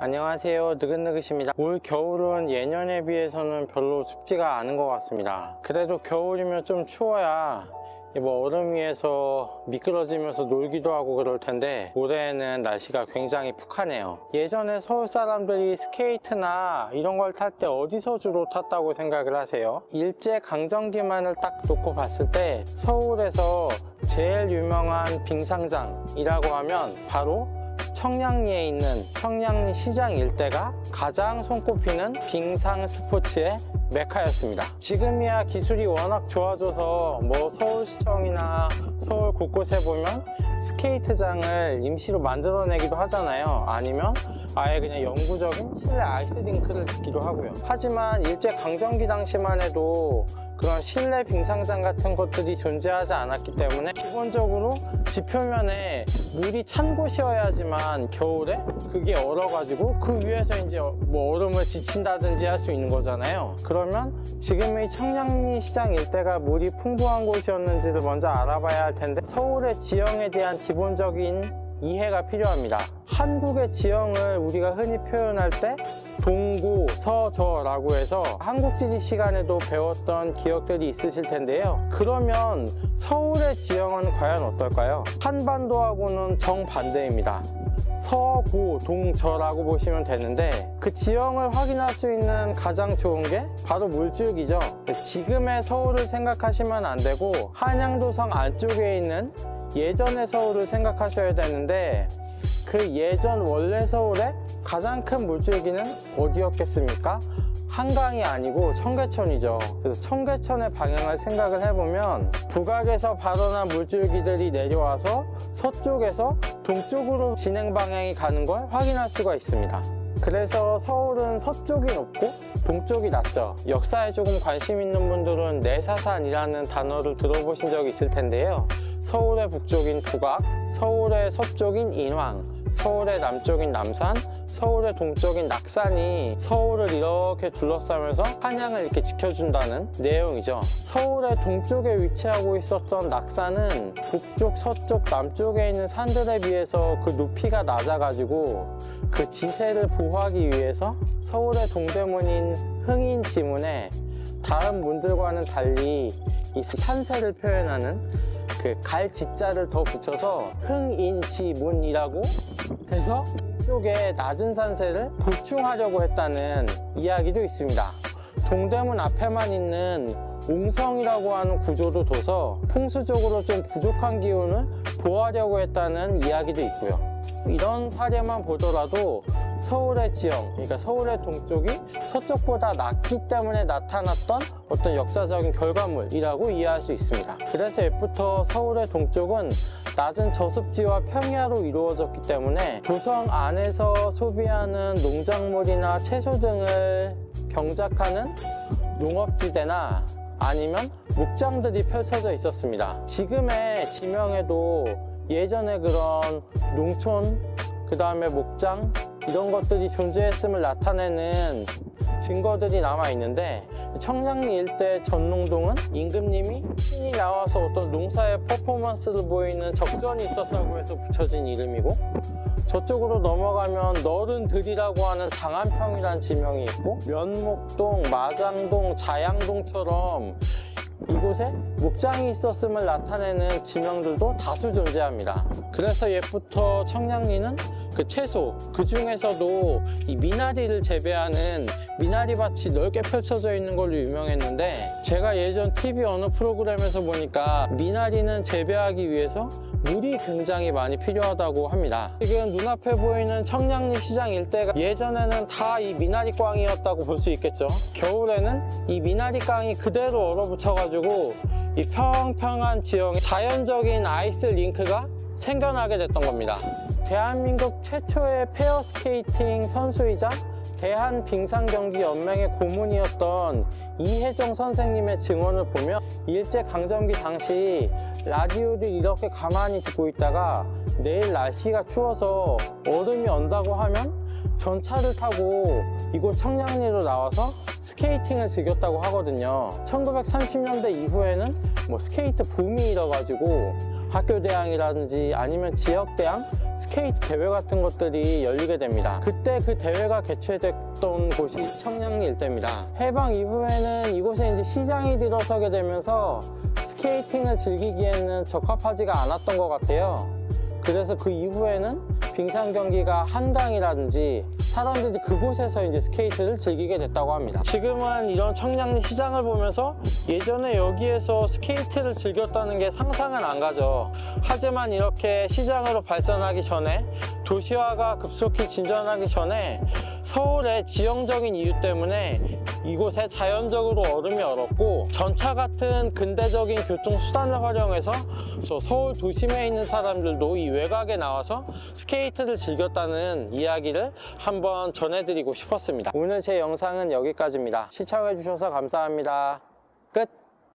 안녕하세요, 느긋느긋입니다. 올 겨울은 예년에 비해서는 별로 춥지가 않은 것 같습니다. 그래도 겨울이면 좀 추워야 얼음 위에서 미끄러지면서 놀기도 하고 그럴 텐데 올해는 날씨가 굉장히 푹하네요. 예전에 서울 사람들이 스케이트나 이런 걸 탈 때 어디서 주로 탔다고 생각을 하세요? 일제강점기만을 딱 놓고 봤을 때 서울에서 제일 유명한 빙상장이라고 하면 바로 청량리에 있는 청량리 시장 일대가 가장 손꼽히는 빙상 스포츠의 메카였습니다. 지금이야 기술이 워낙 좋아져서 서울시청이나 서울 곳곳에 보면 스케이트장을 임시로 만들어내기도 하잖아요. 아니면 아예 그냥 영구적인 실내 아이스링크를 짓기도 하고요. 하지만 일제강점기 당시만 해도 그런 실내 빙상장 같은 것들이 존재하지 않았기 때문에 기본적으로 지표면에 물이 찬 곳이어야지만 겨울에 그게 얼어가지고 그 위에서 이제 얼음을 지친다든지 할 수 있는 거잖아요. 그러면 지금의 청량리 시장 일대가 물이 풍부한 곳이었는지를 먼저 알아봐야 할 텐데 서울의 지형에 대한 기본적인 이해가 필요합니다. 한국의 지형을 우리가 흔히 표현할 때 동구, 서저라고 해서 한국지리 시간에도 배웠던 기억들이 있으실 텐데요. 그러면 서울의 지형은 과연 어떨까요? 한반도하고는 정반대입니다. 서고, 동저라고 보시면 되는데 그 지형을 확인할 수 있는 가장 좋은 게 바로 물줄기죠. 지금의 서울을 생각하시면 안 되고 한양도성 안쪽에 있는 예전의 서울을 생각하셔야 되는데 그 예전 원래 서울의 가장 큰 물줄기는 어디였겠습니까? 한강이 아니고 청계천이죠. 그래서 청계천의 방향을 생각을 해보면 북악에서 발원한 물줄기들이 내려와서 서쪽에서 동쪽으로 진행 방향이 가는 걸 확인할 수가 있습니다. 그래서 서울은 서쪽이 높고 동쪽이 낮죠. 역사에 조금 관심 있는 분들은 내사산이라는 단어를 들어보신 적이 있을 텐데요. 서울의 북쪽인 북악, 서울의 서쪽인 인왕, 서울의 남쪽인 남산, 서울의 동쪽인 낙산이 서울을 이렇게 둘러싸면서 한양을 이렇게 지켜준다는 내용이죠. 서울의 동쪽에 위치하고 있었던 낙산은 북쪽, 서쪽, 남쪽에 있는 산들에 비해서 그 높이가 낮아가지고 그 지세를 보호하기 위해서 서울의 동대문인 흥인지문에 다른 문들과는 달리 이 산세를 표현하는 그 갈지자를 더 붙여서 흥인지문이라고 해서 쪽에 낮은 산세를 보충하려고 했다는 이야기도 있습니다. 동대문 앞에만 있는 옹성이라고 하는 구조도 둬서 풍수적으로 좀 부족한 기운을 보호하려고 했다는 이야기도 있고요. 이런 사례만 보더라도 서울의 지형, 그러니까 서울의 동쪽이 서쪽보다 낮기 때문에 나타났던 어떤 역사적인 결과물이라고 이해할 수 있습니다. 그래서 옛부터 서울의 동쪽은 낮은 저습지와 평야로 이루어졌기 때문에 도성 안에서 소비하는 농작물이나 채소 등을 경작하는 농업지대나 아니면 목장들이 펼쳐져 있었습니다. 지금의 지명에도 예전에 그런 농촌, 그 다음에 목장 이런 것들이 존재했음을 나타내는 증거들이 남아 있는데 청량리 일대 전농동은 임금님이 신이 나와서 어떤 농사의 퍼포먼스를 보이는 적전이 있었다고 해서 붙여진 이름이고, 저쪽으로 넘어가면 너른들이라고 하는 장안평이라는 지명이 있고, 면목동, 마장동, 자양동처럼 이곳에 목장이 있었음을 나타내는 지명들도 다수 존재합니다. 그래서 옛부터 청량리는 그 채소, 그 중에서도 이 미나리를 재배하는 미나리밭이 넓게 펼쳐져 있는 걸로 유명했는데, 제가 예전 TV 어느 프로그램에서 보니까 미나리는 재배하기 위해서 물이 굉장히 많이 필요하다고 합니다. 지금 눈앞에 보이는 청량리 시장 일대가 예전에는 다 이 미나리꽝이었다고 볼 수 있겠죠. 겨울에는 이 미나리깡이 그대로 얼어붙여가지고 이 평평한 지형에 자연적인 아이스 링크가 생겨나게 됐던 겁니다. 대한민국 최초의 페어스케이팅 선수이자 대한빙상경기연맹의 고문이었던 이혜정 선생님의 증언을 보면 일제강점기 당시 라디오를 이렇게 가만히 듣고 있다가 내일 날씨가 추워서 얼음이 온다고 하면 전차를 타고 이곳 청량리로 나와서 스케이팅을 즐겼다고 하거든요. 1930년대 이후에는 스케이트 붐이 일어가지고 학교 대항이라든지 아니면 지역 대항, 스케이트 대회 같은 것들이 열리게 됩니다. 그때 그 대회가 개최됐던 곳이 청량리 일대입니다. 해방 이후에는 이곳에 이제 시장이 들어서게 되면서 스케이팅을 즐기기에는 적합하지가 않았던 것 같아요. 그래서 그 이후에는 빙상 경기가 한강이라든지 사람들이 그곳에서 이제 스케이트를 즐기게 됐다고 합니다. 지금은 이런 청량리 시장을 보면서 예전에 여기에서 스케이트를 즐겼다는 게 상상은 안 가죠. 하지만 이렇게 시장으로 발전하기 전에, 도시화가 급속히 진전하기 전에 서울의 지형적인 이유 때문에 이곳에 자연적으로 얼음이 얼었고, 전차 같은 근대적인 교통수단을 활용해서 서울 도심에 있는 사람들도 이 외곽에 나와서 스케이트를 즐겼다는 이야기를 한번 전해드리고 싶었습니다. 오늘 제 영상은 여기까지입니다. 시청해주셔서 감사합니다.